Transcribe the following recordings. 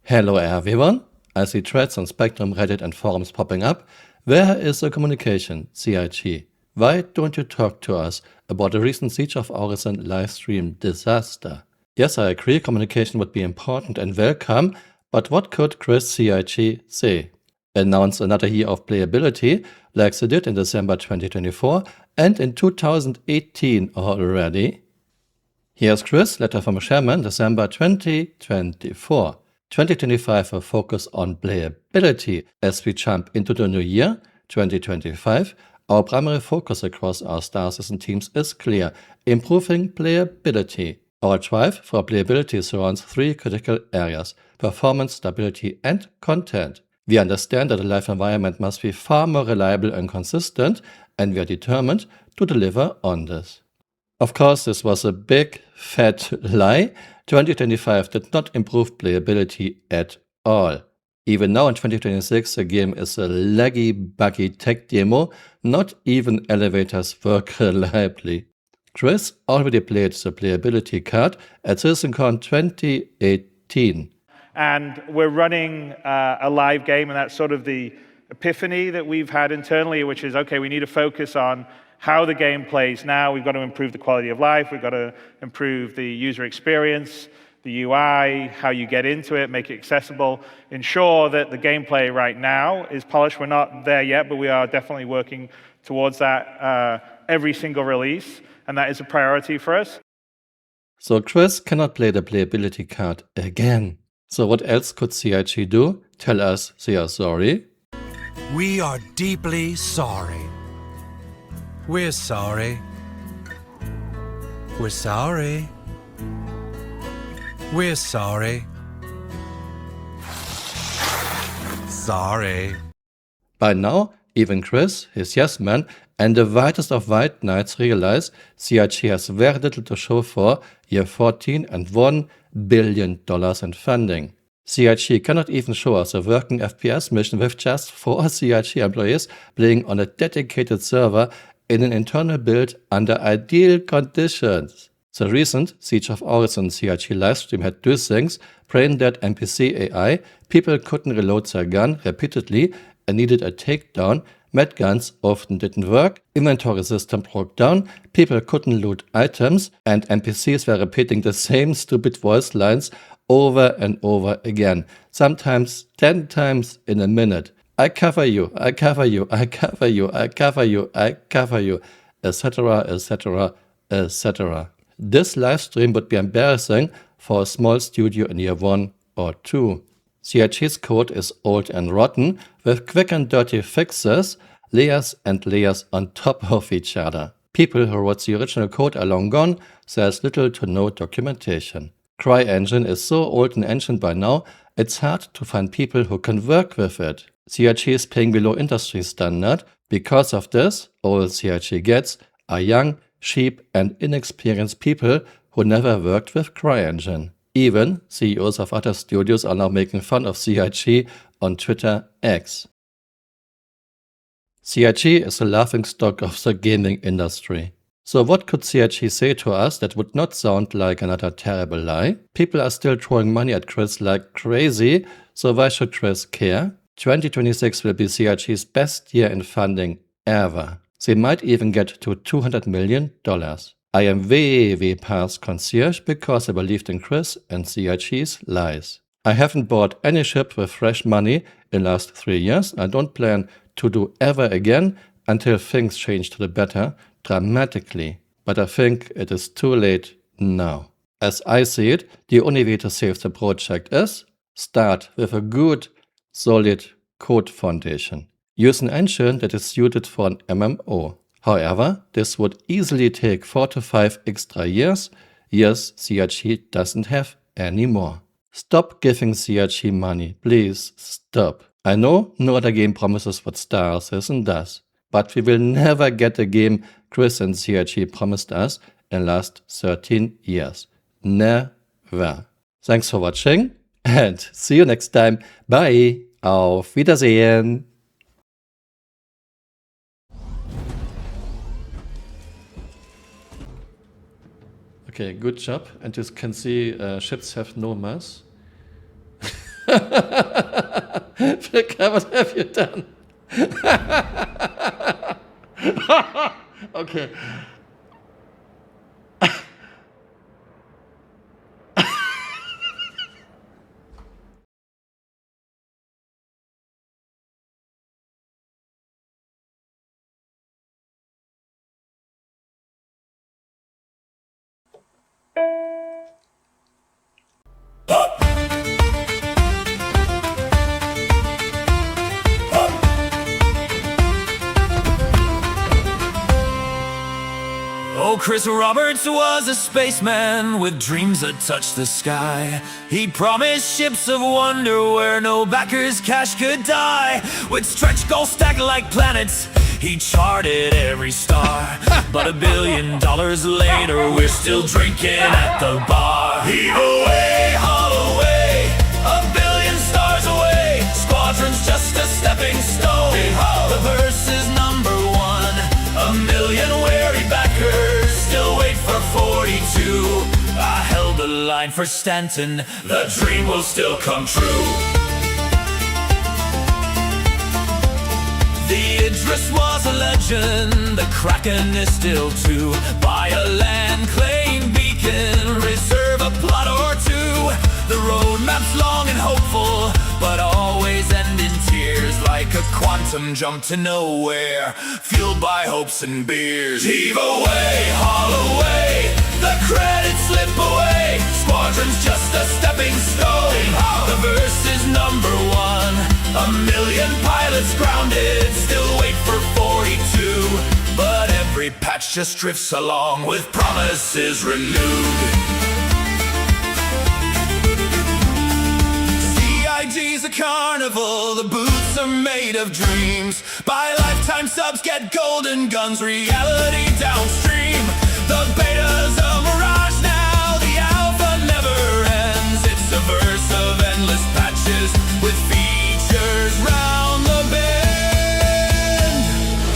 Hello everyone! I see threads on Spectrum, Reddit and forums popping up. Where is the communication, CIG? Why don't you talk to us about the recent Siege of Orison livestream disaster? Yes, I agree communication would be important and welcome, but what could Chris CIG say? Announce another year of playability like they did in December 2024 and in 2018 already? Here's Chris' letter from Chairman, December 2024. 2025 will focus on playability. As we jump into the new year, 2025, our primary focus across our Star Citizen teams is clear: improving playability. Our drive for playability surrounds three critical areas: performance, stability, and content. We understand that the live environment must be far more reliable and consistent, and we are determined to deliver on this. Of course, this was a big, fat lie. 2025 did not improve playability at all. Even now in 2026, the game is a laggy, buggy tech demo. Not even elevators work reliably. Chris already played the playability card at CitizenCon 2018. And we're running a live game, and that's sort of the epiphany that we've had internally, which is, okay, we need to focus on how the game plays now. We've got to improve the quality of life. We've got to improve the user experience, the UI, how you get into it, make it accessible, ensure that the gameplay right now is polished. We're not there yet, but we are definitely working towards that every single release, and that is a priority for us. So Chris cannot play the playability card again. So what else could CIG do? Tell us they are sorry? We are deeply sorry. We're sorry. We're sorry. We're sorry. Sorry. By now, even Chris, his yes man, and the whitest of white knights realize CIG has very little to show for year 14 and $1 billion in funding. CIG cannot even show us a working FPS mission with just 4 CIG employees playing on a dedicated server in an internal build under ideal conditions. The recent Siege of Orison CIG livestream had two things: brain-dead NPC AI, people couldn't reload their gun repeatedly and needed a takedown, med guns often didn't work, inventory system broke down, people couldn't loot items, and NPCs were repeating the same stupid voice lines over and over again, sometimes 10 times in a minute. I cover you, I cover you, I cover you, I cover you, I cover you, etc., etc., etc. This livestream would be embarrassing for a small studio in year 1 or 2. CIG's code is old and rotten, with quick and dirty fixes, layers and layers on top of each other. People who wrote the original code are long gone, there's little to no documentation. CryEngine is so old and ancient by now, it's hard to find people who can work with it. CIG is paying below industry standard. Because of this, all CIG gets are young, cheap and inexperienced people who never worked with CryEngine. Even CEOs of other studios are now making fun of CIG on Twitter X. CIG is the laughingstock of the gaming industry. So what could CIG say to us that would not sound like another terrible lie? People are still throwing money at Chris like crazy, so why should Chris care? 2026 will be CIG's best year in funding ever. They might even get to $200 million. I am way past concierge because I believed in Chris and CIG's lies. I haven't bought any ship with fresh money in the last 3 years. I don't plan to do ever again until things change to the better dramatically. But I think it is too late now. As I see it, the only way to save the project is start with a good, solid code foundation. Use an engine that is suited for an MMO. However, this would easily take 4 to 5 extra years CIG doesn't have anymore. Stop giving CIG money, please stop. I know no other game promises what Star Citizen does, but we will never get the game Chris and CIG promised us in the last 13 years. Never. Thanks for watching and see you next time. Bye. Auf Wiedersehen. Okay, good job. And you can see ships have no mass. Filker, what have you done? Okay. Oh, Chris Roberts was a spaceman with dreams that touched the sky. He promised ships of wonder where no backer's cash could die. With stretch goals stacked like planets, he charted every star. But $1 billion later, we're still drinking at the bar. Heave away, haul away, 1 billion stars away. Squadron's just a stepping stone. The verse is number one. 1 million weary backers still wait for 42. I held the line for Stanton, the dream will still come true. The Idris was a legend, the Kraken is still too. Buy a land claim beacon, reserve a plot or two. The roadmap's long and hopeful, but always end in tears, like a quantum jump to nowhere, fueled by hopes and beers. Heave away, haul away, the credits slip away. Squadron's just a stepping stone. The verse is number one. 1 million pilots grounded, still wait for 42. But every patch just drifts along with promises renewed. CIG's a carnival, the booths are made of dreams. Buy lifetime subs, get golden guns, reality downstream. The beta's a mirage now, the alpha never ends. It's a verse of endless patches with features round the bend.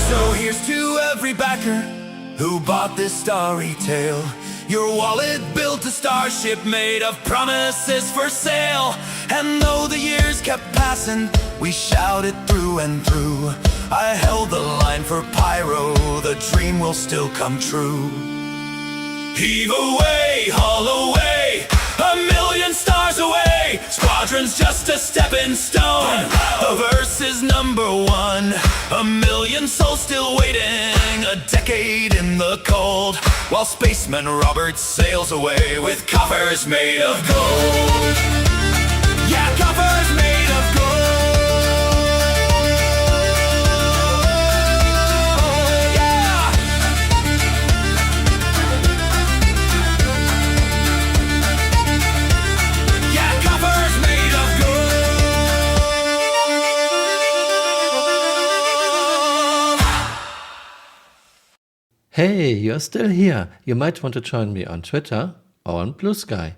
So here's to every backer who bought this starry tale. Your wallet built a starship made of promises for sale. And though the years kept passing, we shouted through and through. I held the line for Pyro, the dream will still come true. Heave away, haul away, 1 million stars away. Squadron's just a stepping stone. The verse is number one. 1 million souls still waiting, a decade in the cold, while spaceman Robert sails away with coffers made of gold. Yeah, coffers made of gold. Hey, you're still here. You might want to join me on Twitter or on Blue Sky.